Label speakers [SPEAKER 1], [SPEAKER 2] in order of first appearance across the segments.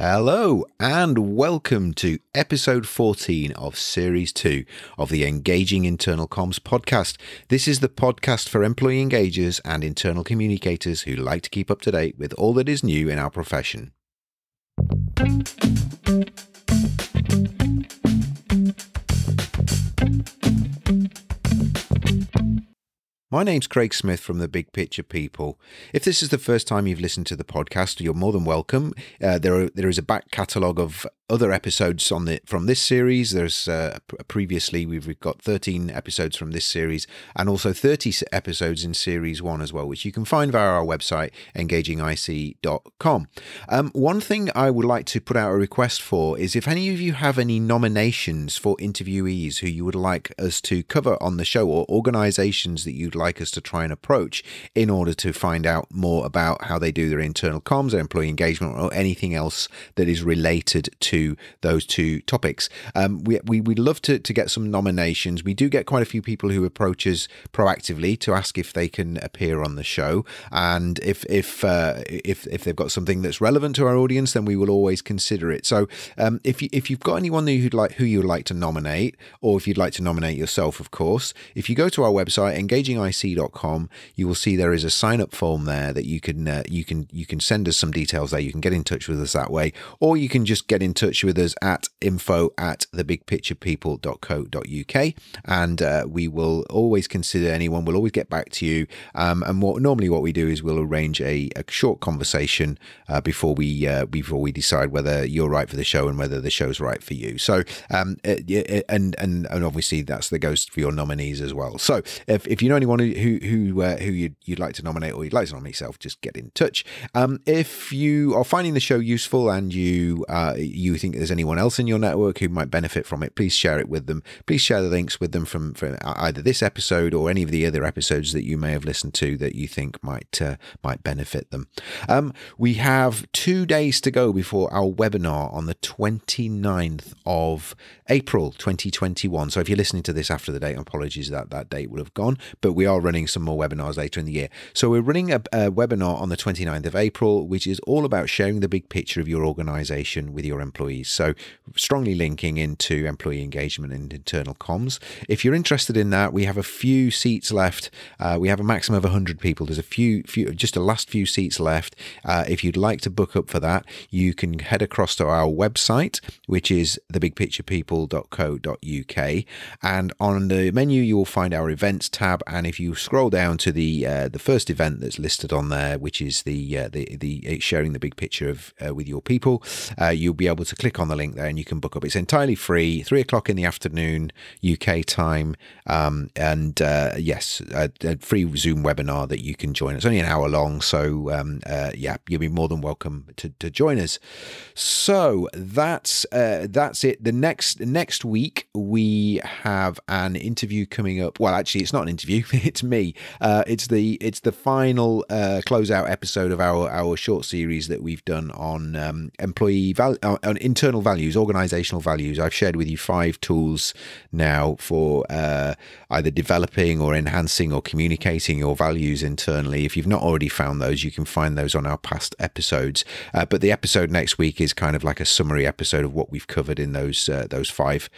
[SPEAKER 1] Hello and welcome to episode 14 of series 2 of the Engaging Internal Comms podcast. This is the podcast for employee engagers and internal communicators who like to keep up to date with all that is new in our profession. My name's Craig Smith from the Big Picture People. If this is the first time you've listened to the podcast, you're more than welcome. There is a back catalogue of other episodes from this series. There's previously we've got 13 episodes from this series and also 30 episodes in series 1 as well, which you can find via our website engagingic.com. One thing I would like to put out a request for is if any of you have any nominations for interviewees who you would like us to cover on the show, or organizations that you'd like us to try and approach in order to find out more about how they do their internal comms, their employee engagement, or anything else that is related to those two topics. We'd love to get some nominations. We do get quite a few people who approach us proactively to ask if they can appear on the show, and if they've got something that's relevant to our audience, then we will always consider it. So if you've got anyone who you'd like to nominate, or if you'd like to nominate yourself, of course, if you go to our website engagingic.com, you will see there is a sign-up form there that you can send us some details there. You can get in touch with us that way, or you can just get in touch with us at info@thebigpicturepeople.co.uk, and we will always consider anyone. We'll always get back to you, and what we do is we'll arrange a short conversation before we decide whether you're right for the show and whether the show's right for you. So and obviously that goes for your nominees as well. So if you know anyone who you'd like to nominate, or you'd like to nominate yourself, just get in touch. If you are finding the show useful and you think there's anyone else in your network who might benefit from it, please share it with them. Please share the links with them from either this episode or any of the other episodes that you may have listened to that you think might benefit them. We have 2 days to go before our webinar on the 29th of April 2021. So if you're listening to this after the date, apologies that date will have gone, but we are running some more webinars later in the year. So we're running a webinar on the 29th of April, which is all about sharing the big picture of your organization with your employees. So strongly linking into employee engagement and internal comms. If you're interested in that, we have a few seats left. We have a maximum of 100 people. There's just the last few seats left. If you'd like to book up for that, you can head across to our website, which is thebigpicturepeople.co.uk, and on the menu you will find our events tab, and if you scroll down to the first event that's listed on there, which is the sharing the big picture of with your people, you'll be able to click on the link there and you can book up. It's entirely free, 3 o'clock in the afternoon UK time, yes, a free Zoom webinar that you can join. It's only an hour long, so yeah, you'll be more than welcome to join us. So that's it. The next week we have an interview coming up. Well, actually, it's not an interview. It's me. It's the final closeout episode of our short series that we've done on on internal values, organizational values. I've shared with you 5 tools now for either developing or enhancing or communicating your values internally. If you've not already found those, you can find those on our past episodes. But the episode next week is kind of like a summary episode of what we've covered in those 5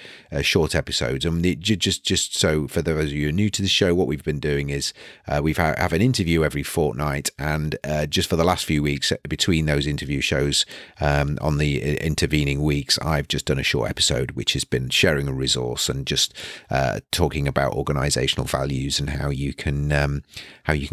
[SPEAKER 1] short episodes. And just so for those of you who are new to the show, what we've been doing is we've have an interview every fortnight, and just for the last few weeks between those interview shows, on the intervening weeks, I've just done a short episode which has been sharing a resource and just talking about organizational values and how you can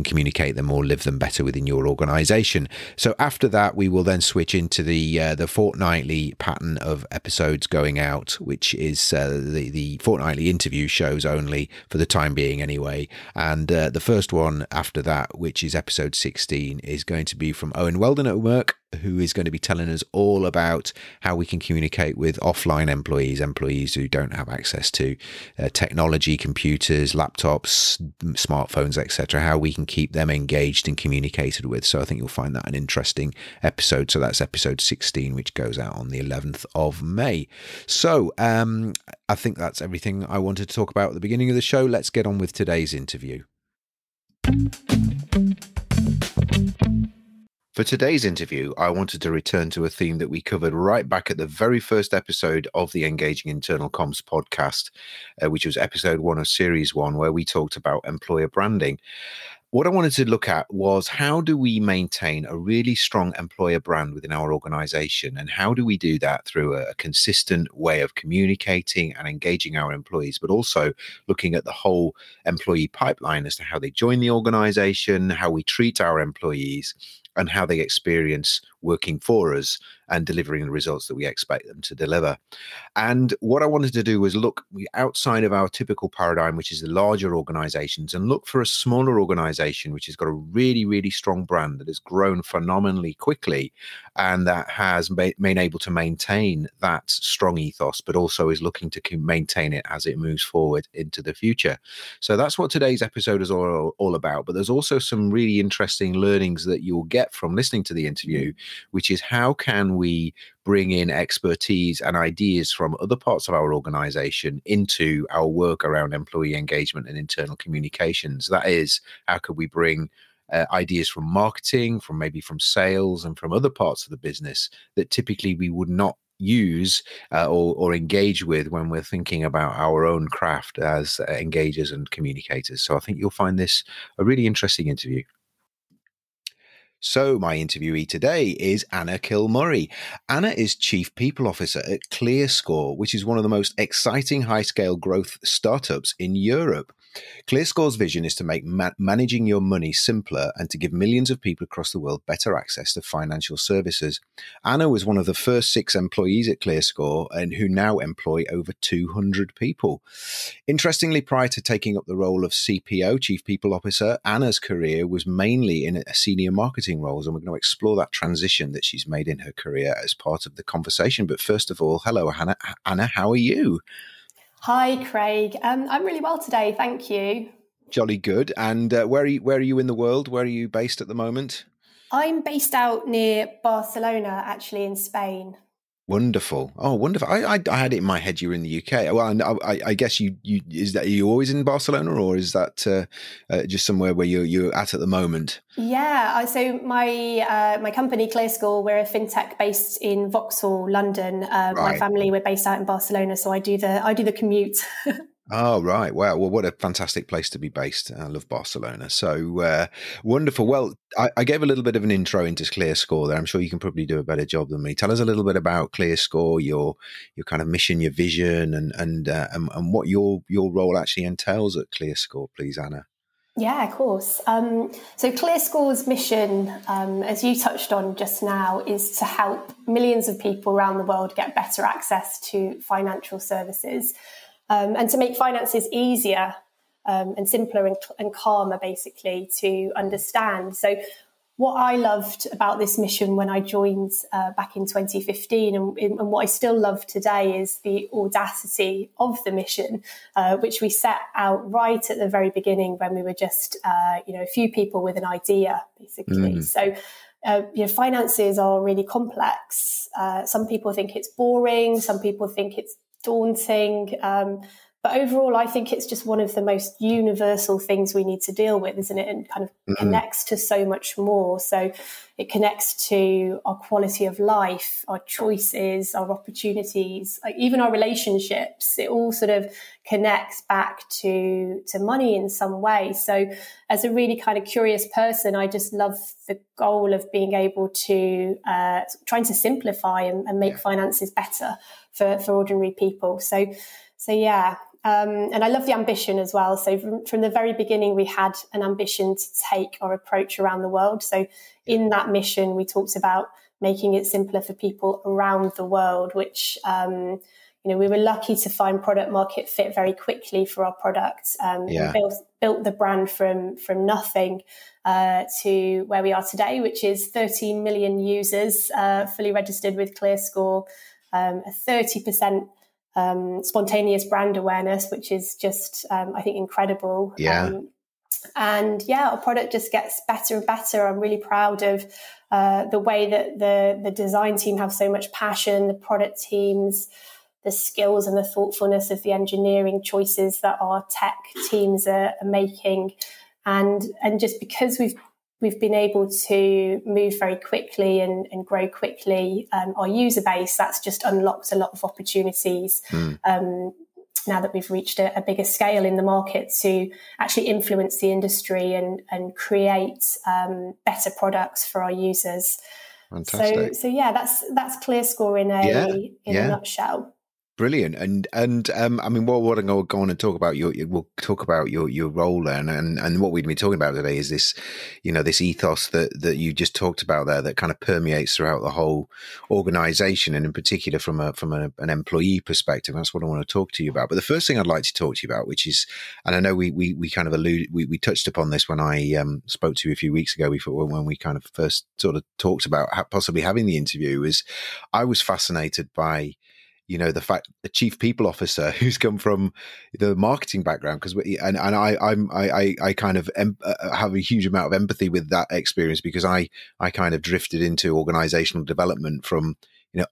[SPEAKER 1] communicate them or live them better within your organization. So after that, we will then switch into the fortnightly pattern of episodes going out, which is the fortnightly interview shows only for the time being anyway. And the first one after that, which is episode 16, is going to be from Owen Weldon at work, who is going to be telling us all about how we can communicate with offline employees who don't have access to technology, computers, laptops, smartphones, etc., how we can keep them engaged and communicated with. So I think you'll find that an interesting episode. So that's episode 16, which goes out on the 11th of May. So I think that's everything I wanted to talk about at the beginning of the show. Let's get on with today's interview. For today's interview, I wanted to return to a theme that we covered right back at the very first episode of the Engaging Internal Comms podcast, which was episode 1 of series 1, where we talked about employer branding. What I wanted to look at was, how do we maintain a really strong employer brand within our organization? And how do we do that through a consistent way of communicating and engaging our employees, but also looking at the whole employee pipeline as to how they join the organization, how we treat our employees, and how they experience working for us and delivering the results that we expect them to deliver. And what I wanted to do was look outside of our typical paradigm, which is the larger organizations, and look for a smaller organization which has got a really, really strong brand that has grown phenomenally quickly and that has been able to maintain that strong ethos, but also is looking to maintain it as it moves forward into the future. So that's what today's episode is all about. But there's also some really interesting learnings that you'll get from listening to the interview, which is how can we bring in expertise and ideas from other parts of our organization into our work around employee engagement and internal communications. That is, how could we bring ideas from marketing, from sales, and from other parts of the business that typically we would not use or engage with when we're thinking about our own craft as engagers and communicators. So I think you'll find this a really interesting interview. So my interviewee today is Anna Kilmurray. Anna is Chief People Officer at ClearScore, which is one of the most exciting high-scale growth startups in Europe. ClearScore's vision is to make managing your money simpler and to give millions of people across the world better access to financial services. Anna was one of the first 6 employees at ClearScore and who now employ over 200 people. Interestingly, prior to taking up the role of CPO, Chief People Officer, Anna's career was mainly in a senior marketing roles, and we're going to explore that transition that she's made in her career as part of the conversation. But first of all, hello, Anna. Anna, how are you?
[SPEAKER 2] Hi, Craig. I'm really well today, thank you.
[SPEAKER 1] Jolly good. And where are you in the world? Where are you based at the moment?
[SPEAKER 2] I'm based out near Barcelona, actually, in Spain.
[SPEAKER 1] Wonderful. Oh, wonderful. I had it in my head you were in the UK. Well, I guess are you always in Barcelona, or is that just somewhere where you're at the moment?
[SPEAKER 2] Yeah. So my company ClearScore, we're a fintech based in Vauxhall, London.
[SPEAKER 1] Right.
[SPEAKER 2] My family, we're based out in Barcelona, so I do the commute.
[SPEAKER 1] Oh, right. Wow. Well, what a fantastic place to be based. I love Barcelona. So wonderful. Well, I gave a little bit of an intro into ClearScore there. I'm sure you can probably do a better job than me. Tell us a little bit about ClearScore, your kind of mission, your vision, and what your role actually entails at ClearScore, please, Anna.
[SPEAKER 2] Yeah, of course. So ClearScore's mission, as you touched on just now, is to help millions of people around the world get better access to financial services. And to make finances easier and simpler and calmer, basically, to understand. So what I loved about this mission when I joined back in 2015 and what I still love today is the audacity of the mission, which we set out right at the very beginning when we were just a few people with an idea, basically. So finances are really complex. Some people think it's boring. Some people think it's daunting. But overall, I think it's just one of the most universal things we need to deal with, isn't it? And kind of connects to so much more. So it connects to our quality of life, our choices, our opportunities, like even our relationships. It all sort of connects back to money in some way. So as a really kind of curious person, I just love the goal of being able to trying to simplify and make finances better for ordinary people. So yeah. And I love the ambition as well. So from the very beginning, we had an ambition to take our approach around the world. So in that mission, we talked about making it simpler for people around the world, which, we were lucky to find product market fit very quickly for our product. And built the brand from nothing to where we are today, which is 13 million users fully registered with ClearScore, a 30% spontaneous brand awareness, which is just, I think, incredible.
[SPEAKER 1] Yeah.
[SPEAKER 2] Our product just gets better and better. I'm really proud of the way that the design team have so much passion, the product teams, the skills and the thoughtfulness of the engineering choices that our tech teams are making. And just because we've we've been able to move very quickly and grow quickly our user base. That's just unlocked a lot of opportunities now that we've reached a bigger scale in the market to actually influence the industry and create better products for our users.
[SPEAKER 1] Fantastic.
[SPEAKER 2] So yeah, that's ClearScore in a nutshell.
[SPEAKER 1] Brilliant. And I mean, what I'm going to go on and talk about we'll talk about your role there, and what we've been talking about today is this, this ethos that you just talked about there, that kind of permeates throughout the whole organization, and in particular from an employee perspective. That's what I want to talk to you about. But the first thing I'd like to talk to you about, which is, and I know we kind of we touched upon this when I spoke to you a few weeks ago, before when we kind of first sort of talked about possibly having the interview, is I was fascinated by the fact the chief people officer who's come from the marketing background, because I kind of have a huge amount of empathy with that experience, because I kind of drifted into organizational development from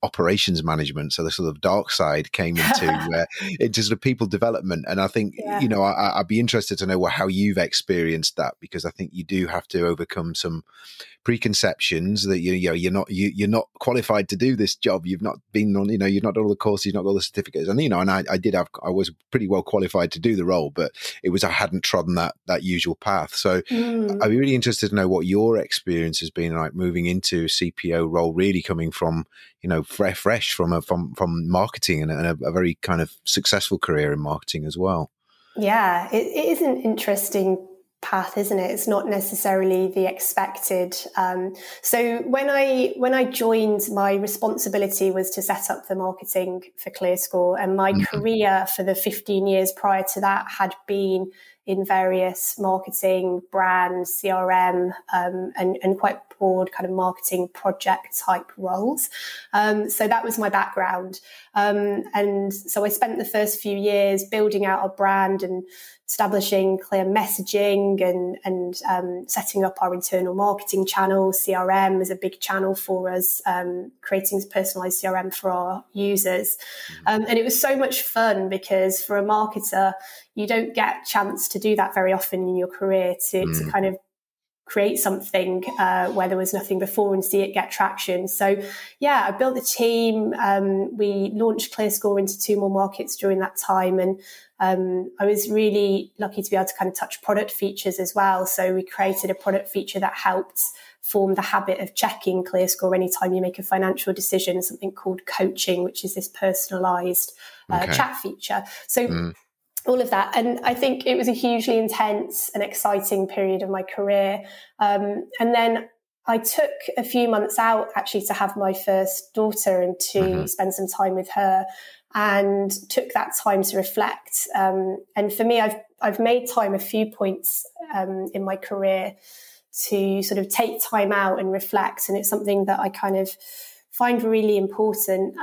[SPEAKER 1] operations management, so the sort of dark side came into sort of people development. And I think I'd be interested to know how you've experienced that, because I think you do have to overcome some preconceptions that you're not qualified to do this job. You've not been on, you've not done all the courses, you've not got all the certificates, and I was pretty well qualified to do the role, but I hadn't trodden that usual path. So I'd be really interested to know what your experience has been like moving into a CPO role, really coming from fresh from marketing, and a very kind of successful career in marketing as well.
[SPEAKER 2] Yeah, it is an interesting path, isn't it? It's not necessarily the expected. So when I joined, my responsibility was to set up the marketing for ClearScore, and my career for the 15 years prior to that had been in various marketing, brand, CRM, and quite broad kind of marketing project type roles. So that was my background. And so I spent the first few years building out our brand and establishing clear messaging and setting up our internal marketing channel. CRM is a big channel for us, creating personalised CRM for our users. And it was so much fun, because for a marketer, you don't get a chance to do that very often in your career, to kind of create something where there was nothing before and see it get traction. So yeah, I built the team. We launched ClearScore into 2 more markets during that time. And I was really lucky to be able to kind of touch product features as well. So we created a product feature that helped form the habit of checking ClearScore anytime you make a financial decision, something called coaching, which is this personalised chat feature. So all of that. And I think it was a hugely intense and exciting period of my career. And then I took a few months out actually to have my first daughter and to spend some time with her, and took that time to reflect. And for me, I've made time a few points in my career to sort of take time out and reflect. And it's something that I kind of find really important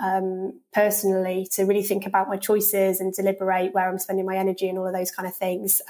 [SPEAKER 2] personally, to really think about my choices and deliberate where I'm spending my energy and all of those kind of things.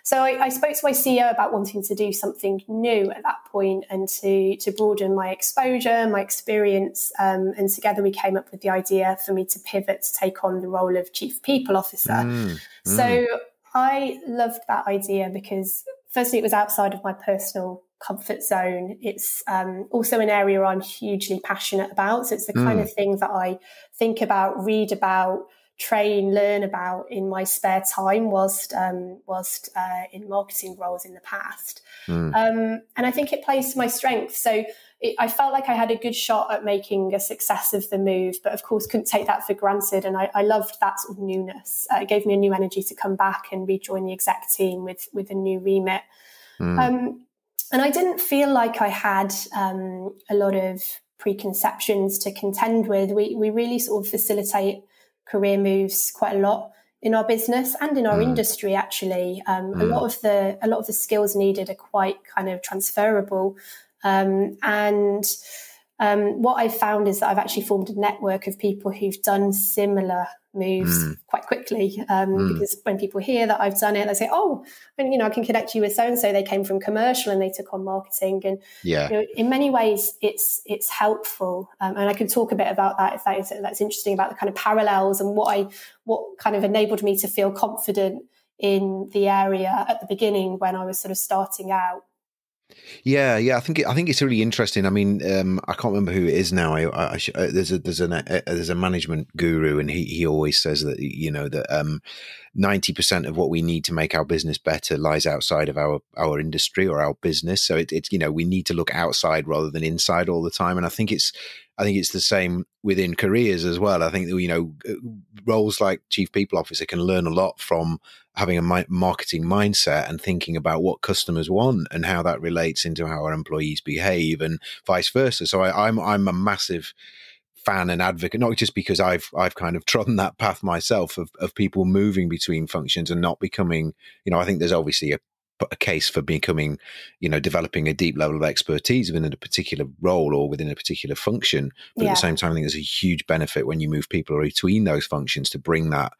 [SPEAKER 2] So I spoke to my CEO about wanting to do something new at that point, and to broaden my exposure, my experience. And together we came up with the idea for me to pivot to take on the role of Chief People Officer. So I loved that idea because firstly, it was outside of my personal comfort zone. It's also an area I'm hugely passionate about. So it's the kind of thing that I think about, read about, train, learn about in my spare time whilst in marketing roles in the past. And I think it plays to my strength. So I felt like I had a good shot at making a success of the move, but of course couldn't take that for granted. And I loved that sort of newness. It gave me a new energy to come back and rejoin the exec team with a new remit. And I didn't feel like I had a lot of preconceptions to contend with. We really sort of facilitate career moves quite a lot in our business and in our industry, actually. A lot of the skills needed are quite kind of transferable. And what I've found is that I've actually formed a network of people who've done similar moves quite quickly, because when people hear that I've done it, they say, oh, and I can connect you with so-and-so, they came from commercial and they took on marketing. And in many ways it's helpful, and I can talk a bit about that if that's interesting, about the kind of parallels and what kind of enabled me to feel confident in the area at the beginning when I was sort of starting out.
[SPEAKER 1] Yeah. I think it's really interesting. I mean, I can't remember who it is now. There's a management guru, and he always says that, you know, that 90% of what we need to make our business better lies outside of our industry or our business. So it's, you know, we need to look outside rather than inside all the time. And I think it's the same within careers as well. I think that, you know, roles like chief people officer can learn a lot from having a marketing mindset and thinking about what customers want and how that relates into how our employees behave, and vice versa. So I'm a massive fan and advocate, not just because I've kind of trodden that path myself of people moving between functions and not becoming, you know, I think there's obviously a case for becoming, you know, developing a deep level of expertise within a particular role or within a particular function. But at the same time, I think there's a huge benefit when you move people between those functions to bring that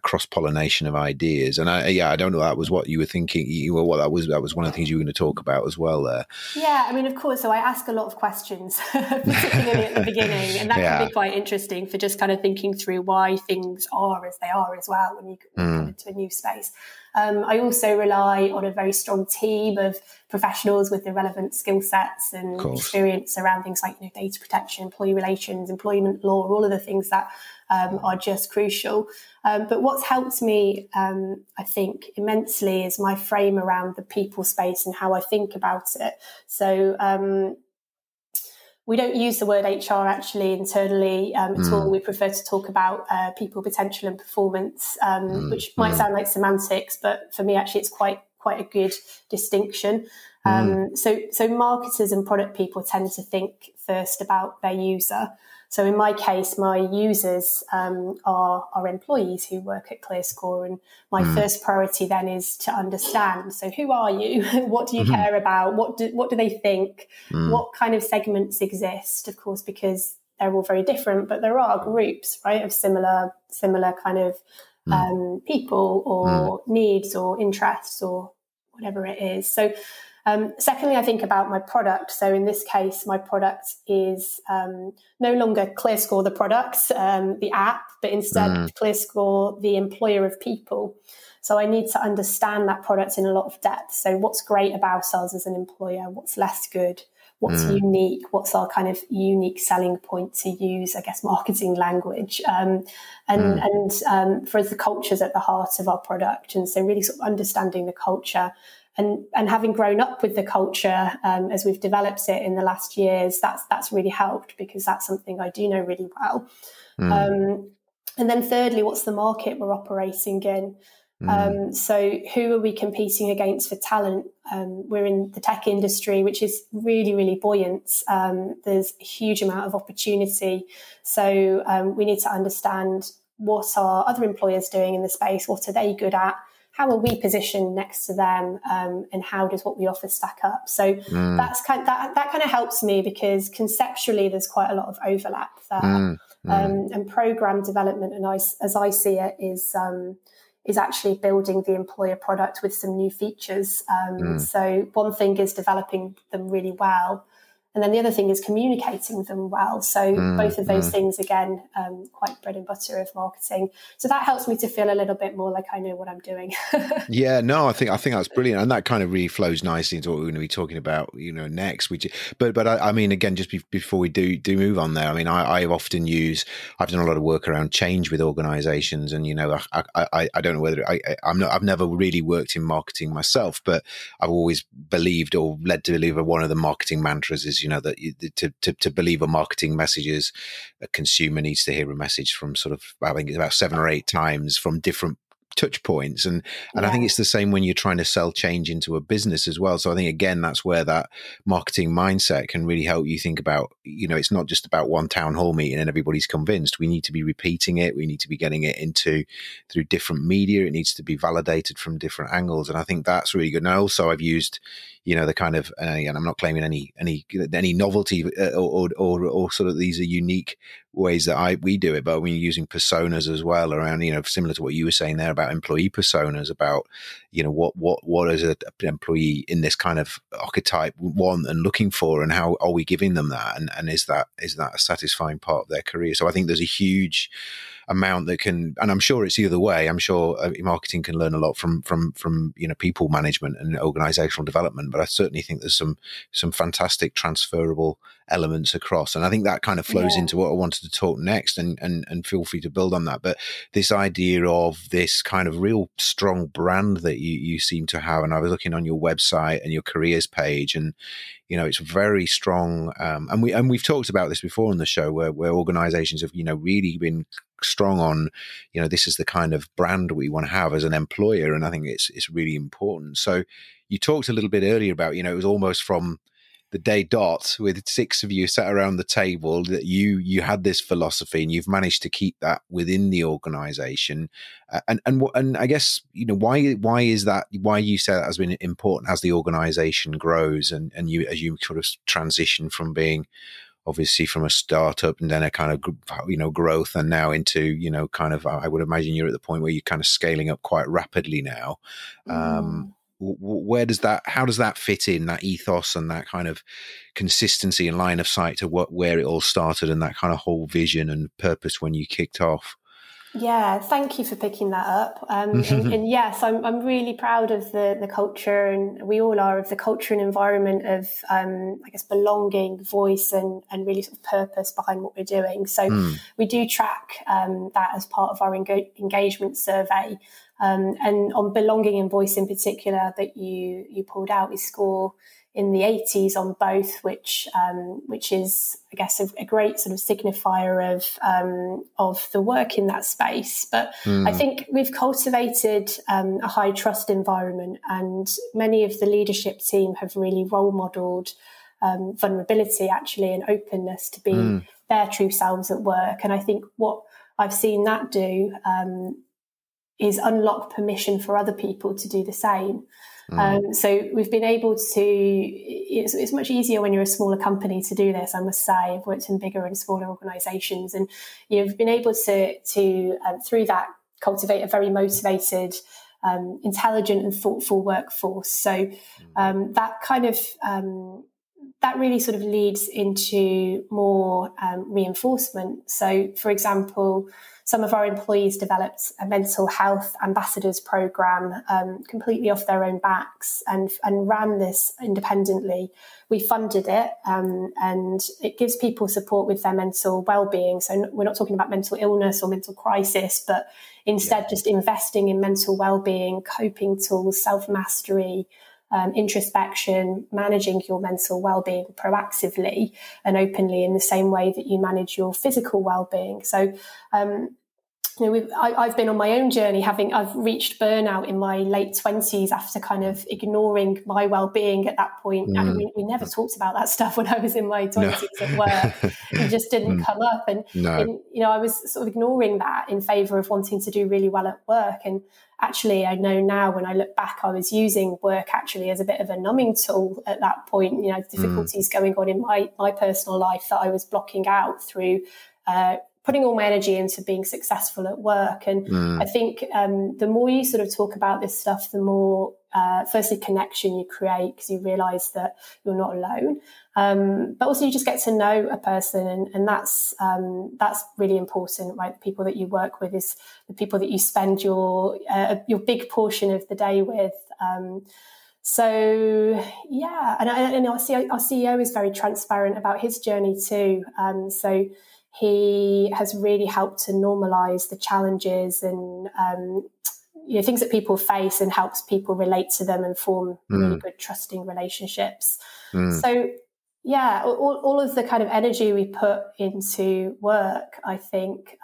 [SPEAKER 1] cross-pollination of ideas. And I don't know, that was what you were thinking. That was one of the things you were going to talk about as well there.
[SPEAKER 2] Yeah, I mean, of course. So I ask a lot of questions, particularly at the beginning, and that can be quite interesting for just kind of thinking through why things are as they are as well when you come into a new space. I also rely on a very strong team of professionals with the relevant skill sets and experience around things like, you know, data protection, employee relations, employment law, all of the things that are just crucial. But what's helped me, I think, immensely is my frame around the people space and how I think about it. So we don't use the word HR actually internally at all. We prefer to talk about people, potential and performance, which might sound like semantics, but for me, actually, it's quite a good distinction. So marketers and product people tend to think first about their user. So in my case, my users are employees who work at ClearScore, and my first priority then is to understand. So who are you? What do you care about? What do they think? What kind of segments exist? Of course, because they're all very different, but there are groups, right, of similar kind of people or needs or interests or whatever it is. So secondly, I think about my product. So in this case, my product is no longer ClearScore, the product, the app, but instead ClearScore, the employer of people. So I need to understand that product in a lot of depth. So what's great about us as an employer? What's less good? What's unique? What's our kind of unique selling point, to use, I guess, marketing language? And for us, the culture's at the heart of our product. And so really sort of understanding the culture. And having grown up with the culture as we've developed it in the last years, that's really helped, because that's something I do know really well. And then thirdly, what's the market we're operating in? So who are we competing against for talent? We're in the tech industry, which is really, really buoyant. There's a huge amount of opportunity. So we need to understand what are other employers doing in the space? What are they good at? How are we positioned next to them, and how does what we offer stack up? So that kind of helps me, because conceptually there's quite a lot of overlap there. And program development, and as I see it, is actually building the employer product with some new features. So one thing is developing them really well, and then the other thing is communicating them well. So both of those things, again, quite bread and butter of marketing. So that helps me to feel a little bit more like I know what I'm doing.
[SPEAKER 1] Yeah, no, I think that's brilliant, and that kind of really flows nicely into what we're going to be talking about, you know, next. But I mean, again, just before we do move on there, I mean, I've done a lot of work around change with organisations, and you know, I don't know whether I've never really worked in marketing myself, but I've always believed or led to believe one of the marketing mantras is, you know, that to believe a marketing message is a consumer needs to hear a message from sort of, I think it's about 7 or 8 times from different touch points. And I think it's the same when you're trying to sell change into a business as well. So I think, again, that's where that marketing mindset can really help you think about, you know, it's not just about one town hall meeting and everybody's convinced. We need to be repeating it. We need to be getting it through different media. It needs to be validated from different angles. And I think that's really good. And also I've used, you know, the kind of, and I'm not claiming any novelty or sort of, these are unique ways that we do it, but we're using personas as well around, you know, similar to what you were saying there about employee personas, about, you know, what is an employee in this kind of archetype want and looking for, and how are we giving them that, and is that a satisfying part of their career? So I think there's a huge amount that can, and I'm sure it's the other way. I'm sure marketing can learn a lot from people management and organizational development, but I certainly think there's some fantastic transferable elements across, and I think that kind of flows into what I wanted to talk next, and feel free to build on that. But this idea of this kind of real strong brand that you seem to have, and I was looking on your website and your careers page, and it's very strong, and we've talked about this before on the show, where organizations have really been strong on this is the kind of brand we want to have as an employer, and I think it's really important. So you talked a little bit earlier about it was almost from the day dot, with 6 of you sat around the table, that you had this philosophy, and you've managed to keep that within the organization. And I guess why is that? Why you say that has been important as the organization grows, and you, as you sort of transition from being obviously from a startup and then a kind of growth, and now into kind of, I would imagine you're at the point where you're kind of scaling up quite rapidly now. How does that fit in, that ethos and that kind of consistency and line of sight to where it all started, and that kind of whole vision and purpose when you kicked off?
[SPEAKER 2] Yeah, thank you for picking that up. And yes, I'm really proud of the culture, and we all are, of the culture and environment of, I guess, belonging, voice, and really sort of purpose behind what we're doing. So we do track that as part of our engagement survey. And on belonging and voice in particular that you pulled out, we score in the 80s on both, which is, I guess, a great sort of signifier of the work in that space. But I think we've cultivated a high trust environment, and many of the leadership team have really role modelled vulnerability, actually, and openness to be their true selves at work. And I think what I've seen that do is unlock permission for other people to do the same. So we've been able to, it's much easier when you're a smaller company to do this, I must say. I've worked in bigger and smaller organisations, and you've been able to through that, cultivate a very motivated, intelligent and thoughtful workforce. So that kind of, that really sort of leads into more reinforcement. So, for example, some of our employees developed a mental health ambassadors program completely off their own backs, and ran this independently. We funded it, and it gives people support with their mental well-being. So we're not talking about mental illness or mental crisis, but instead just investing in mental well-being, coping tools, self-mastery, introspection, managing your mental well-being proactively and openly in the same way that you manage your physical well-being. So, I've been on my own journey. I've reached burnout in my late 20s after kind of ignoring my well-being at that point. We never talked about that stuff when I was in my 20s at work. It just didn't come up. And, I was sort of ignoring that in favour of wanting to do really well at work. And actually, I know now when I look back, I was using work actually as a bit of a numbing tool at that point. Difficulties going on in my personal life that I was blocking out through putting all my energy into being successful at work. And I think the more you sort of talk about this stuff, the more, firstly, connection you create, because you realise that you're not alone. But also you just get to know a person, and that's really important, right? The people that you work with is the people that you spend your big portion of the day with. So yeah, and our CEO is very transparent about his journey too. So he has really helped to normalise the challenges and things that people face, and helps people relate to them and form really good, trusting relationships. So yeah, all of the kind of energy we put into work, I think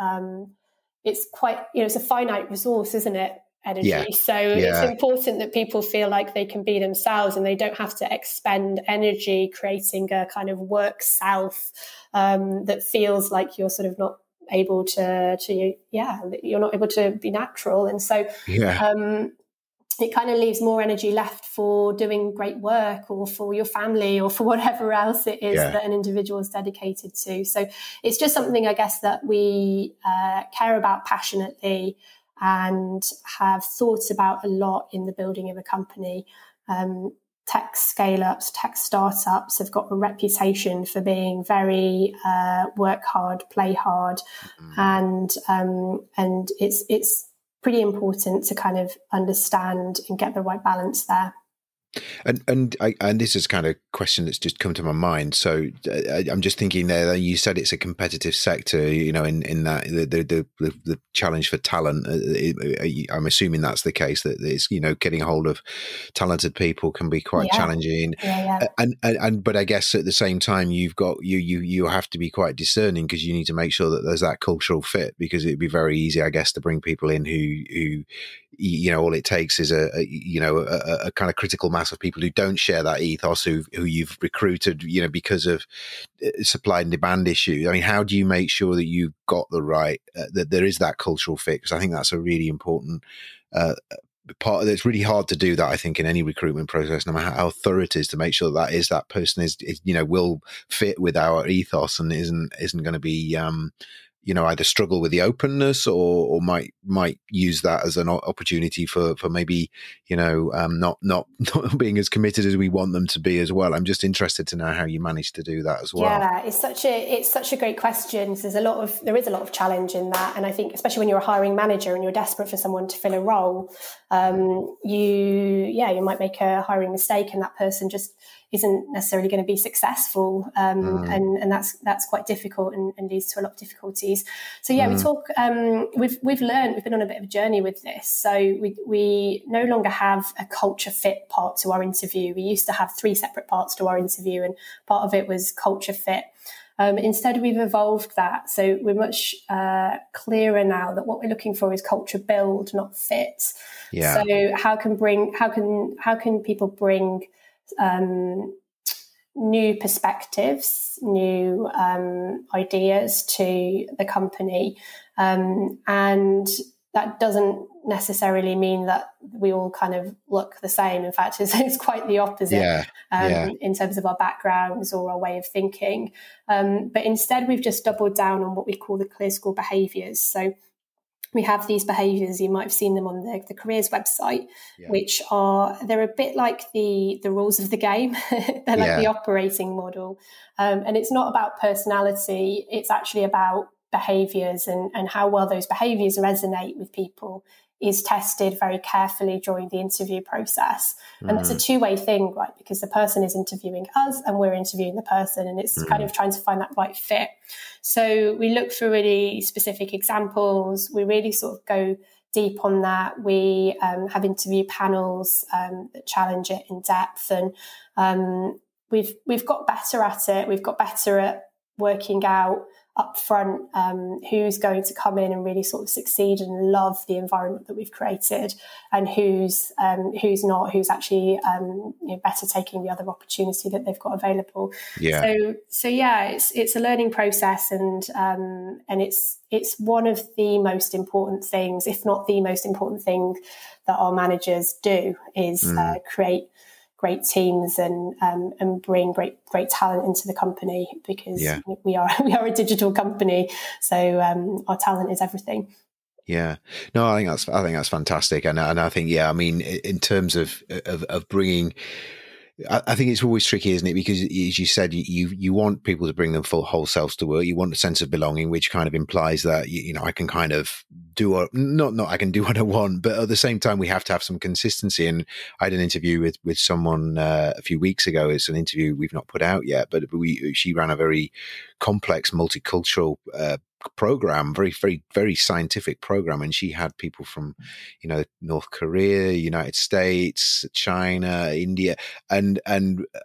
[SPEAKER 2] it's quite, it's a finite resource, isn't it? Energy. Yeah. So it's important that people feel like they can be themselves, and they don't have to expend energy creating a kind of work self that feels like you're sort of not able to you're not able to be natural. And so it kind of leaves more energy left for doing great work, or for your family, or for whatever else it is that an individual is dedicated to. So it's just something, I guess, that we care about passionately and have thought about a lot in the building of a company. tech scale-ups, tech startups have got a reputation for being very work hard, play hard, and it's pretty important to kind of understand and get the right balance there.
[SPEAKER 1] And this is kind of question that's just come to my mind. So I'm just thinking there. You said it's a competitive sector. You know, in that the challenge for talent. I'm assuming that's the case. That it's, you know, getting a hold of talented people can be quite challenging. And but I guess at the same time you have to be quite discerning, because you need to make sure that there's that cultural fit, because it'd be very easy, I guess, to bring people in who you know, all it takes is a kind of critical mass of people who don't share that ethos, who you've recruited, you know, because of supply and demand issues. I mean, how do you make sure that you've got the right, that there is that cultural fit? Because I think that's a really important part of it. It's really hard to do that, I think, in any recruitment process, no matter how thorough it is, to make sure that person is, you know, will fit with our ethos and isn't going to be you know, either struggle with the openness or might use that as an opportunity for maybe, you know, not being as committed as we want them to be as well. I'm just interested to know how you manage to do that as well.
[SPEAKER 2] Yeah, it's such a great question. There is a lot of challenge in that, and I think especially when you're a hiring manager and you're desperate for someone to fill a role, you might make a hiring mistake, and that person just isn't necessarily going to be successful, and that's quite difficult and leads to a lot of difficulties. So we talk. We've learned. We've been on a bit of a journey with this. So we no longer have a culture fit part to our interview. We used to have 3 separate parts to our interview, and part of it was culture fit. Instead, we've evolved that. So we're much clearer now that what we're looking for is culture build, not fit.
[SPEAKER 1] Yeah.
[SPEAKER 2] So how can people bring new perspectives, new ideas to the company, and that doesn't necessarily mean that we all kind of look the same. In fact, it's quite the opposite in terms of our backgrounds or our way of thinking. But instead, we've just doubled down on what we call the ClearScore behaviours. So we have these behaviours, you might have seen them on the careers website, which they're a bit like the rules of the game. They're like the operating model. And it's not about personality, it's actually about behaviours, and how well those behaviours resonate with people is tested very carefully during the interview process. And that's a two-way thing, right? Because the person is interviewing us and we're interviewing the person, and it's kind of trying to find that right fit. So we look for really specific examples. We really sort of go deep on that. We have interview panels that challenge it in depth, and we've got better at it. We've got better at working out upfront who's going to come in and really sort of succeed and love the environment that we've created, and who's not, who's actually better taking the other opportunity that they've got available. So it's a learning process, and it's one of the most important things, if not the most important thing, that our managers do is create great teams and bring great talent into the company, because we are a digital company, so our talent is everything.
[SPEAKER 1] Yeah, no, I think that's fantastic, and I think I mean, in terms of bringing, I think it's always tricky, isn't it? Because as you said, you want people to bring them whole selves to work. You want a sense of belonging, which kind of implies that I can kind of do not I can do what I want, but at the same time we have to have some consistency. And I had an interview with someone a few weeks ago. It's an interview we've not put out yet, but she ran a very complex multicultural program, very, very, very scientific program, and she had people from North Korea, United States, China, India, and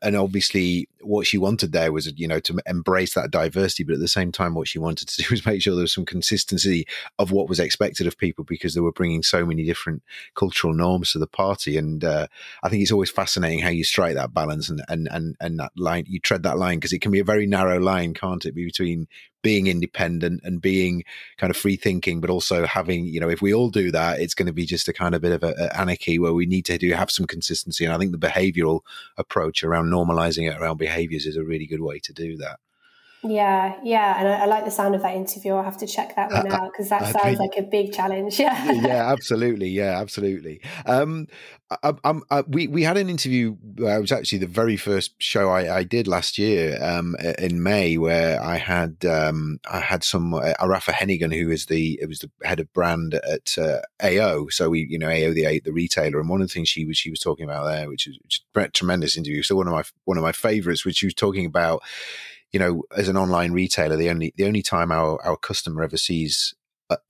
[SPEAKER 1] obviously what she wanted there was to embrace that diversity, but at the same time what she wanted to do was make sure there was some consistency of what was expected of people, because they were bringing so many different cultural norms to the party. And I think it's always fascinating how you strike that balance and that line, you tread that line, because it can be a very narrow line, can't it, between being independent and being kind of free thinking, but also having, if we all do that, it's going to be just a kind of bit of a anarchy where we need to have some consistency. And I think the behavioral approach around normalizing it around behaviors is a really good way to do that.
[SPEAKER 2] Yeah, and I like the sound of that interview. I'll have to check that one out because that
[SPEAKER 1] I
[SPEAKER 2] sounds
[SPEAKER 1] think,
[SPEAKER 2] like a big challenge. Yeah,
[SPEAKER 1] yeah, absolutely. Yeah, absolutely. We had an interview. It was actually the very first show I did last year, in May, where I had some Rafa Hennigan, who was the head of brand at AO. So AO, the retailer, and one of the things she was talking about there, which is a tremendous interview. So one of my favorites, which she was talking about, as an online retailer, the only time our customer ever sees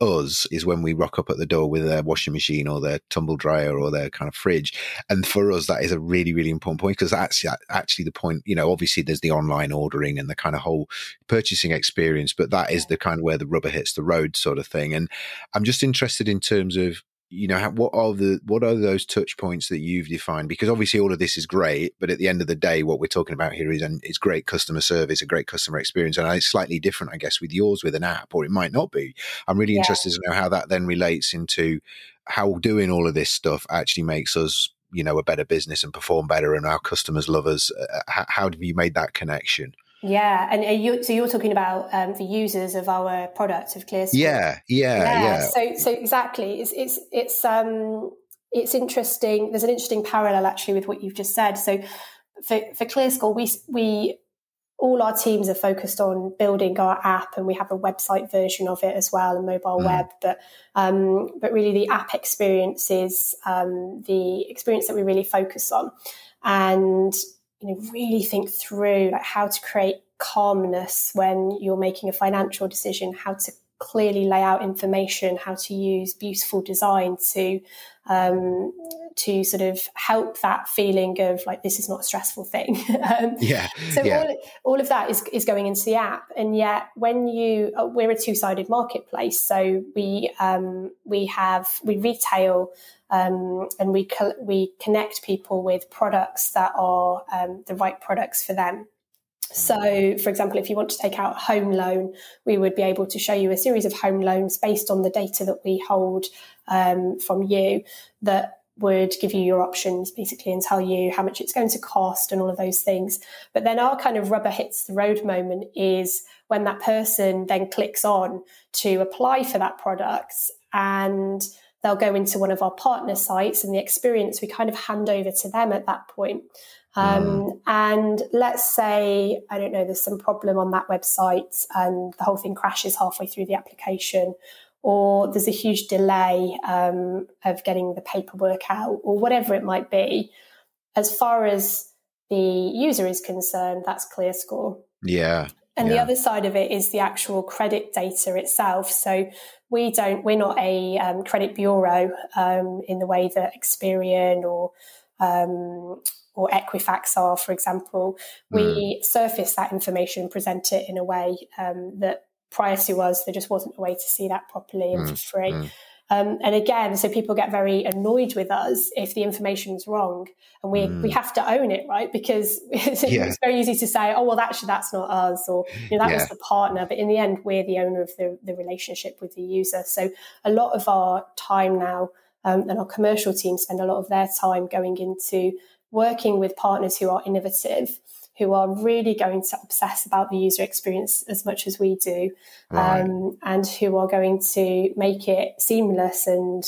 [SPEAKER 1] us is when we rock up at the door with their washing machine or their tumble dryer or their kind of fridge. And for us, that is a really, really important point, because that's actually the point. Obviously there's the online ordering and the kind of whole purchasing experience, but that is the kind of where the rubber hits the road sort of thing. And I'm just interested in terms of, what are those touch points that you've defined? Because obviously all of this is great, but at the end of the day, what we're talking about here is great customer service, a great customer experience. And it's slightly different, I guess, with yours with an app, or it might not be. I'm really interested to know how that then relates into how doing all of this stuff actually makes us, a better business and perform better, and our customers love us. How have you made that connection?
[SPEAKER 2] Yeah, and you're talking about the users of our product of ClearScore.
[SPEAKER 1] Yeah.
[SPEAKER 2] So exactly, it's interesting. There's an interesting parallel actually with what you've just said. So for ClearScore, we all our teams are focused on building our app, and we have a website version of it as well, and mobile web. But really, the app experience is the experience that we really focus on, and really think through like how to create calmness when you're making a financial decision, how to clearly lay out information, how to use beautiful design to sort of help that feeling of like, this is not a stressful thing. All of that is going into the app. And yet when we're a two-sided marketplace, so we retail and we connect people with products that are the right products for them. So, for example, if you want to take out a home loan, we would be able to show you a series of home loans based on the data that we hold from you, that would give you your options basically and tell you how much it's going to cost and all of those things. But then our kind of rubber hits the road moment is when that person then clicks on to apply for that product, and they'll go into one of our partner sites, and the experience we kind of hand over to them at that point. And let's say, I don't know, there's some problem on that website and the whole thing crashes halfway through the application, or there's a huge delay of getting the paperwork out, or whatever it might be. As far as the user is concerned, that's ClearScore.
[SPEAKER 1] Yeah.
[SPEAKER 2] And the other side of it is the actual credit data itself. So we're not a credit bureau in the way that Experian or Equifax are, for example. We surface that information, present it in a way that prior to us, there just wasn't a way to see that properly and for free. And again, so people get very annoyed with us if the information is wrong, and we have to own it, right? Because it's very easy to say, oh, well, actually, that's not us, or that was the partner. But in the end, we're the owner of the relationship with the user. So a lot of our time now, and our commercial team spend a lot of their time going into working with partners who are innovative, who are really going to obsess about the user experience as much as we do, and who are going to make it seamless and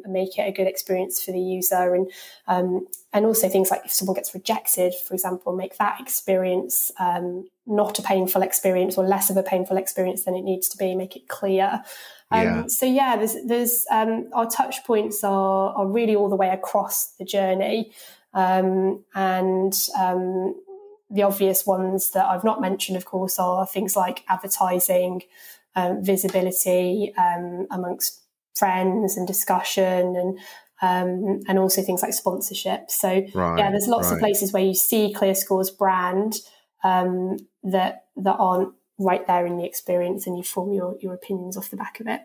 [SPEAKER 2] make it a good experience for the user. And also things like if someone gets rejected, for example, make that experience not a painful experience, or less of a painful experience than it needs to be, make it clear. There's our touch points are really all the way across the journey. The obvious ones that I've not mentioned, of course, are things like advertising, visibility amongst friends and discussion, and also things like sponsorship. So there's lots of places where you see ClearScore's brand that aren't right there in the experience, and you form your opinions off the back of it.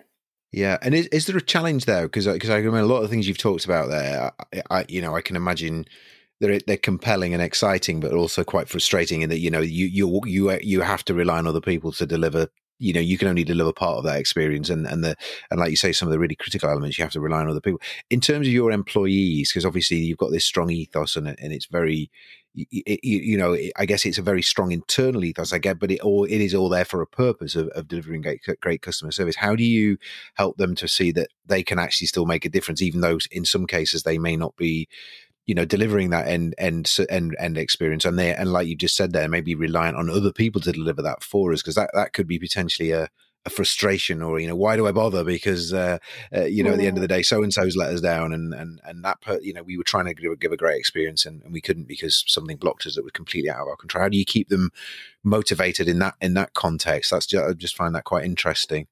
[SPEAKER 1] Yeah, and is there a challenge there? Because I remember a lot of the things you've talked about there. I can imagine they're compelling and exciting, but also quite frustrating in that you have to rely on other people to deliver you can only deliver part of that experience, and like you say, some of the really critical elements you have to rely on other people. In terms of your employees, because obviously you've got this strong ethos, and it's very, I guess it's a very strong internal ethos, I get, but it is all there for a purpose of delivering great customer service. How do you help them to see that they can actually still make a difference, even though in some cases they may not be, delivering that end experience, and like you just said there, maybe reliant on other people to deliver that for us, because that could be potentially a frustration, or why do I bother, because at the end of the day, so and so's let us down, and that we were trying to give a great experience, and we couldn't because something blocked us that was completely out of our control. How do you keep them motivated in that context? I just find that quite interesting.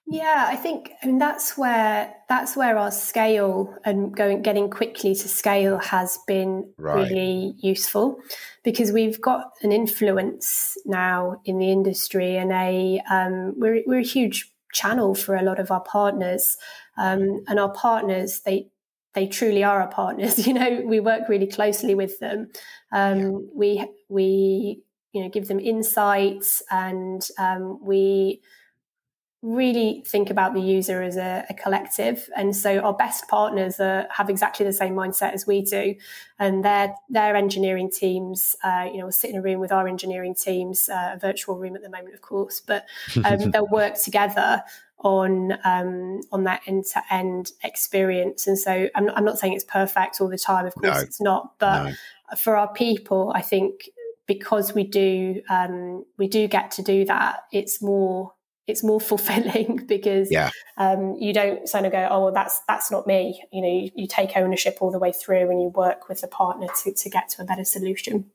[SPEAKER 2] Yeah, I mean that's where our scale and getting quickly to scale has been really useful, because we've got an influence now in the industry, and we're a huge channel for a lot of our partners, and our partners, they truly are our partners. We work really closely with them. We give them insights, and we really think about the user as a collective. And so our best partners have exactly the same mindset as we do. And their engineering teams, we're sitting in a room with our engineering teams, a virtual room at the moment, of course, but they'll work together on that end-to-end experience. And so I'm not saying it's perfect all the time, of course it's not, but for our people, I think because we do get to do that, it's more fulfilling, because you don't kind of go, oh, well, that's not me. You take ownership all the way through, and you work with the partner to get to a better solution.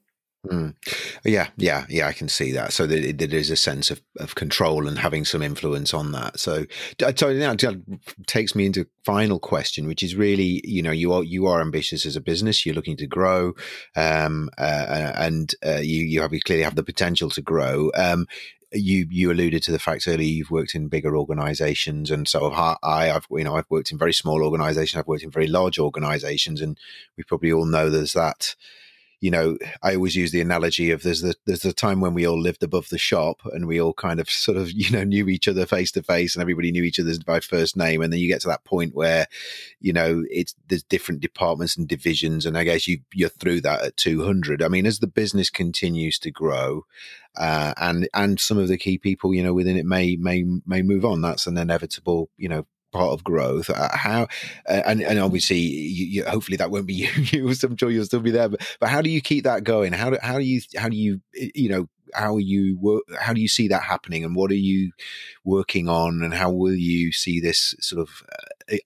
[SPEAKER 1] Yeah, I can see that. So there is a sense of control and having some influence on that. So that takes me into final question, which is really, you are ambitious as a business. You're looking to grow, and you clearly have the potential to grow. You alluded to the fact earlier you've worked in bigger organizations, and so I've worked in very small organizations, I've worked in very large organizations, and we probably all know there's that. I always use the analogy of there's the time when we all lived above the shop, and we all kind of sort of knew each other face to face, and everybody knew each other by first name, and then you get to that point where there's different departments and divisions, and I guess you're through that at 200. I mean, as the business continues to grow, and some of the key people within it may move on, that's an inevitable part of growth. And obviously, you hopefully that won't be you. I'm sure you'll still be there. But how do you keep that going? How do you see that happening? And what are you working on? And how will you see this sort of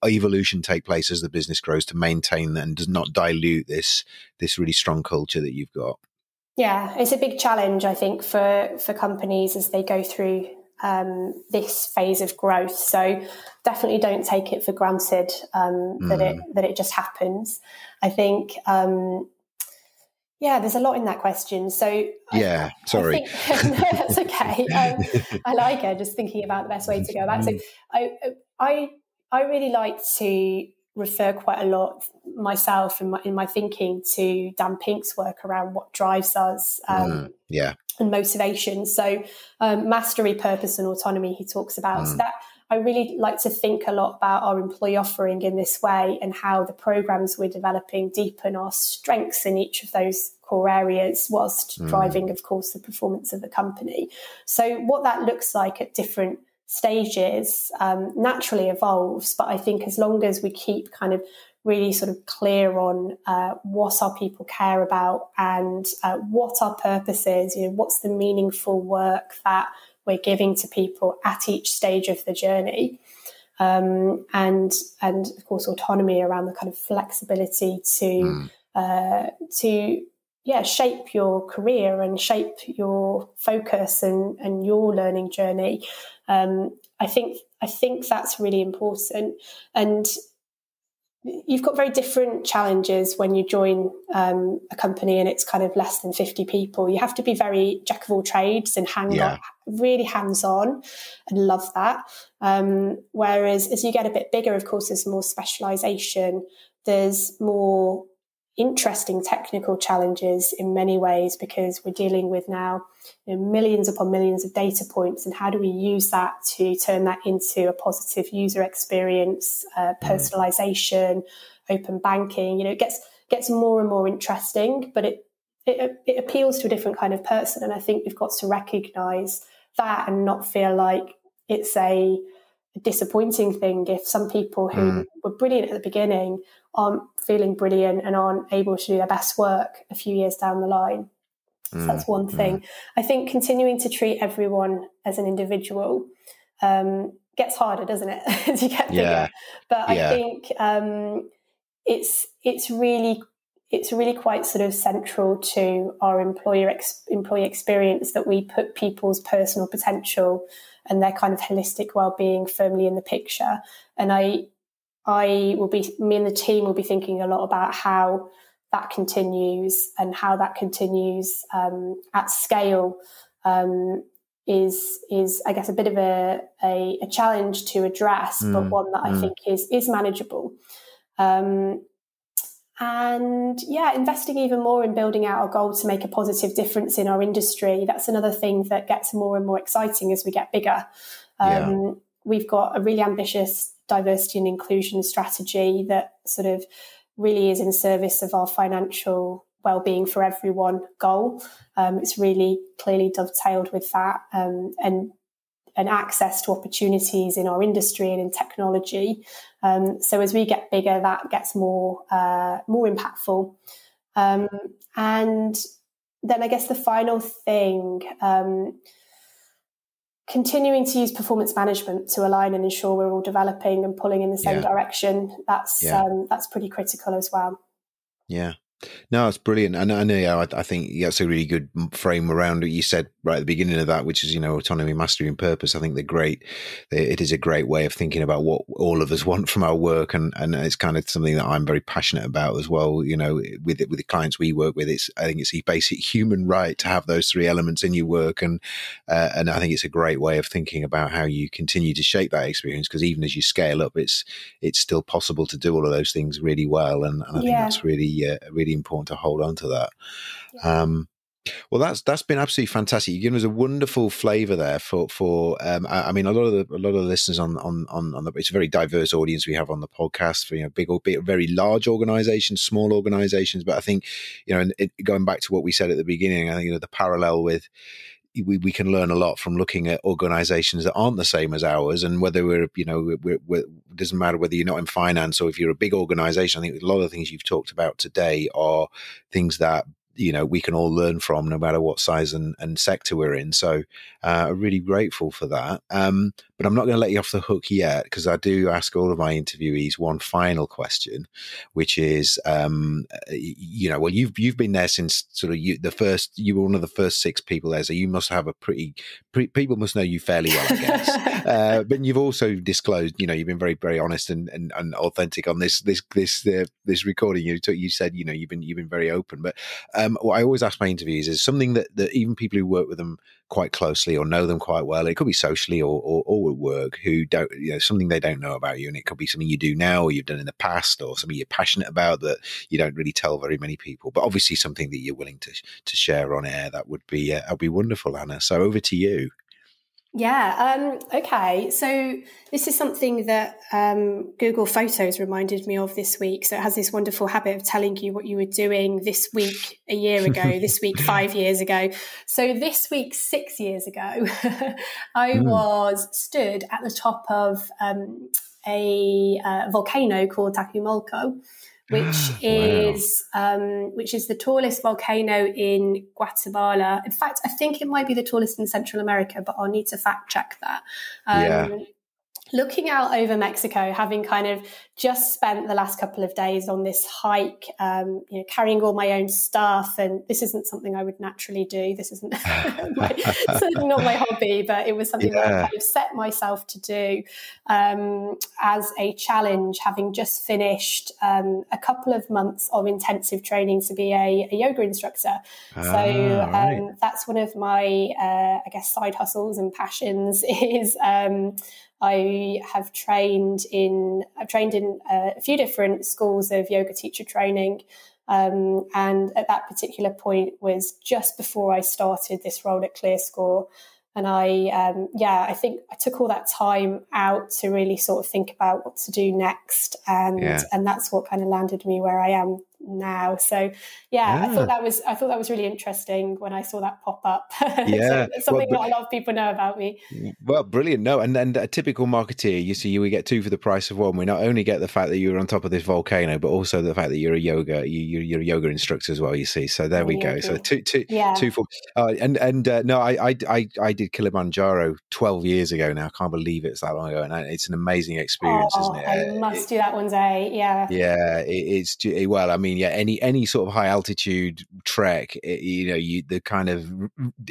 [SPEAKER 1] evolution take place as the business grows, to maintain and does not dilute this really strong culture that you've got?
[SPEAKER 2] Yeah, it's a big challenge, I think, for companies as they go through this phase of growth. So definitely don't take it for granted that it just happens. I think, there's a lot in that question. So
[SPEAKER 1] sorry.
[SPEAKER 2] I think, no, that's okay. I like it, just thinking about the best way to go about it. So I really like to refer quite a lot myself in my thinking to Dan Pink's work around what drives us. And motivation. So mastery, purpose, and autonomy he talks about. So that I really like to think a lot about our employee offering in this way, and how the programs we're developing deepen our strengths in each of those core areas, whilst driving, of course, the performance of the company. So what that looks like at different stages naturally evolves, but I think as long as we keep kind of really sort of clear on what our people care about, and what our purpose is, what's the meaningful work that we're giving to people at each stage of the journey, and of course autonomy around the kind of flexibility to shape your career and shape your focus and your learning journey. I think that's really important. And you've got very different challenges when you join a company and it's kind of less than 50 people. You have to be very jack of all trades and really hands-on, and love that. Whereas as you get a bit bigger, of course, there's more specialisation. There's more interesting technical challenges in many ways, because we're dealing with now millions upon millions of data points, and how do we use that to turn that into a positive user experience, personalization, open banking. It gets more and more interesting, but it appeals to a different kind of person, and I think we've got to recognize that and not feel like it's a disappointing thing if some people who were brilliant at the beginning aren't feeling brilliant and aren't able to do their best work a few years down the line. So that's one thing. I think continuing to treat everyone as an individual gets harder, doesn't it, as you get bigger?
[SPEAKER 1] Yeah.
[SPEAKER 2] But I think it's really quite sort of central to our employee experience that we put people's personal potential and their kind of holistic well-being firmly in the picture. And me and the team will be thinking a lot about how that continues, and how that continues at scale is I guess a bit of a challenge to address, but one that I think is manageable. And investing even more in building out our goal to make a positive difference in our industry. That's another thing that gets more and more exciting as we get bigger. We've got a really ambitious diversity and inclusion strategy that sort of really is in service of our financial well-being for everyone goal. It's really clearly dovetailed with that, and access to opportunities in our industry and in technology. So as we get bigger, that gets more impactful. And then I guess the final thing, continuing to use performance management to align and ensure we're all developing and pulling in the same direction. That's pretty critical as well. Yeah.
[SPEAKER 1] No, it's brilliant. And I know, I think that's a really good frame around what you said right at the beginning of that, which is, autonomy, mastery, and purpose. I think it is a great way of thinking about what all of us want from our work. And it's kind of something that I'm very with as well. With the clients we work with, I think it's a basic human right to have those three elements in your work. And I think it's a great way of thinking about how you continue to shape that experience, because even as you scale up, it's still possible to do all of those things really well. And I think that's really important to hold on to that. Well, that's been absolutely fantastic. You've given us a wonderful flavour there for. I mean, a lot of the listeners on the, it's a very diverse audience we have on the podcast for big or very large organisations, small organisations. But I think and going back to what we said at the beginning, I think the parallel with. We can learn a lot from looking at organizations that aren't the same as ours, and whether we're doesn't matter whether you're not in finance or if you're a big organization. I think a lot of the things you've talked about today are things that we can all learn from, no matter what size and sector we're in. So I'm really grateful for that. But I'm not going to let you off the hook yet, because I do ask all of my interviewees one final question, which is, well, you've been there since sort of you were one of the first 6 people there, so you must have a people must know you fairly well, I guess. But you've also disclosed, you've been very, very honest and authentic on this recording. You said, you've been very open. But what I always ask my interviewees is something that even people who work with them quite closely or know them quite well, it could be socially or at work, who don't, something they don't know about you, and it could be something you do now or you've done in the past, or something you're passionate about that you don't really tell very many people, but obviously something that you're willing to share on air. That would be wonderful, Anna. So over to you.
[SPEAKER 2] Yeah. Okay. So this is something that Google Photos reminded me of this week. So it has this wonderful habit of telling you what you were doing this week a year ago, this week 5 years ago. So this week 6 years ago, I was stood at the top of a volcano called Tacumalco, which is the tallest volcano in Guatemala. In fact, I think it might be the tallest in Central America, but I'll need to fact check that. Looking out over Mexico, having kind of just spent the last couple of days on this hike, carrying all my own stuff, and this isn't something I would naturally do. This isn't certainly not my hobby, but it was something that I kind of set myself to do as a challenge, having just finished a couple of months of intensive training to be a yoga instructor. That's one of my, I guess, side hustles and passions is I've trained in a few different schools of yoga teacher training. And at that particular point was just before I started this role at ClearScore. And I think I took all that time out to really sort of think about what to do next. And that's what kind of landed me where I am now. So I thought that was really interesting when I saw that pop up.
[SPEAKER 1] Yeah.
[SPEAKER 2] So it's something not a lot of people know about me.
[SPEAKER 1] Well, brilliant. No, and a typical marketeer, you see, we get two for the price of one. We not only get the fact that you're on top of this volcano, but also the fact that you're a yoga instructor as well, you see. So there we go. So two for no, I did Kilimanjaro 12 years ago now. I can't believe it's that long ago. And it's an amazing experience, isn't it?
[SPEAKER 2] I must do that one day. Yeah.
[SPEAKER 1] Yeah. Well, I mean, any sort of high altitude trek, the kind of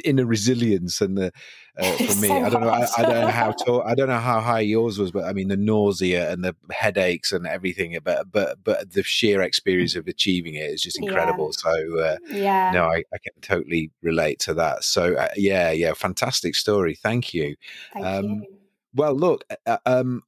[SPEAKER 1] inner resilience and the for me, I don't know how high yours was, but I mean the nausea and the headaches and everything, but the sheer experience of achieving it is just incredible. So no, I can totally relate to that. So fantastic story. Thank you.
[SPEAKER 2] Thank you.
[SPEAKER 1] Well, look,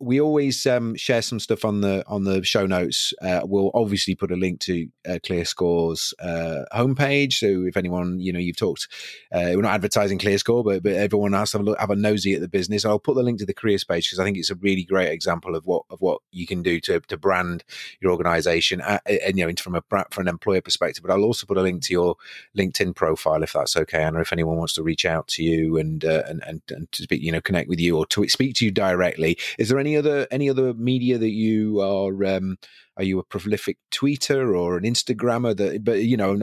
[SPEAKER 1] we always share some stuff on the show notes. We'll obviously put a link to ClearScore's homepage. So if anyone, you've talked, we're not advertising ClearScore, but everyone has to have a nosy at the business. I'll put the link to the careers page because I think it's a really great example of what you can do to brand your organization, and from an employer perspective. But I'll also put a link to your LinkedIn profile if that's okay, Anna. If anyone wants to reach out to you and to speak, connect with you or to speak to you directly. Is there any other media that you are you a prolific tweeter or an Instagrammer but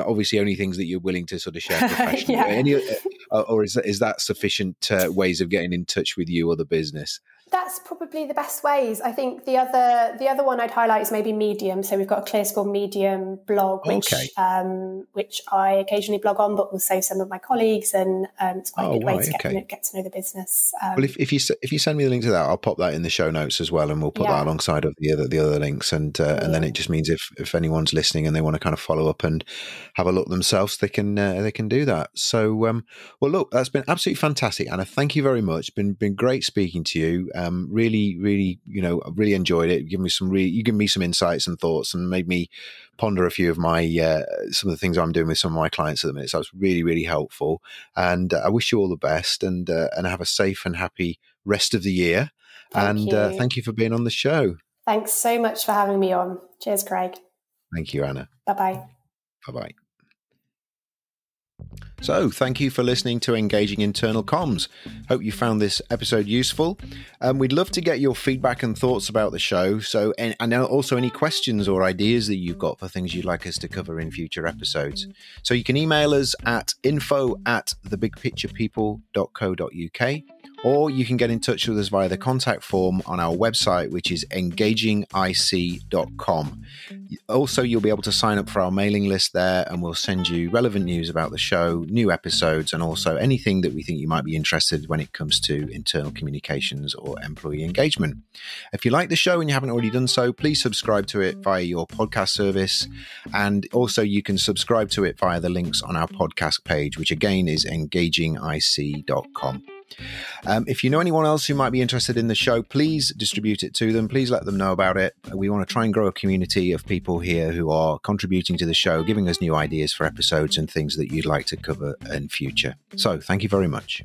[SPEAKER 1] obviously only things that you're willing to sort of share professionally? Or is that sufficient ways of getting in touch with you or the business?
[SPEAKER 2] That's probably the best ways. I think the other one I'd highlight is maybe Medium. So we've got a ClearScore Medium blog, which I occasionally blog on, but also some of my colleagues, and it's quite a good way to get to know the business.
[SPEAKER 1] Well, if you send me the link to that, I'll pop that in the show notes as well, and we'll put that alongside of the other links, and then it just means if anyone's listening and they want to kind of follow up and have a look themselves, they can do that. So, well, look, that's been absolutely fantastic, Anna. Thank you very much. Been great speaking to you. Really, I've really enjoyed it. You give me some insights and thoughts, and made me ponder a few of my some of the things I'm doing with some of my clients at the minute. So it's really, really helpful. And I wish you all the best, and have a safe and happy rest of the year. Thank you for being on the show.
[SPEAKER 2] Thanks so much for having me on. Cheers, Craig.
[SPEAKER 1] Thank you, Anna.
[SPEAKER 2] Bye-bye.
[SPEAKER 1] Bye-bye. So, thank you for listening to Engaging Internal Comms. Hope you found this episode useful. We'd love to get your feedback and thoughts about the show. So, and also any questions or ideas that you've got for things you'd like us to cover in future episodes. So you can email us at info@thebigpicturepeople.co.uk, or you can get in touch with us via the contact form on our website, which is engagingic.com. Also, you'll be able to sign up for our mailing list there, and we'll send you relevant news about the show, new episodes, and also anything that we think you might be interested in when it comes to internal communications or employee engagement. If you like the show and you haven't already done so, please subscribe to it via your podcast service. And also you can subscribe to it via the links on our podcast page, which again is engagingic.com. If you know anyone else who might be interested in the show, please distribute it to them. Please let them know about it. We want to try and grow a community of people here who are contributing to the show, giving us new ideas for episodes and things that you'd like to cover in future. So thank you very much.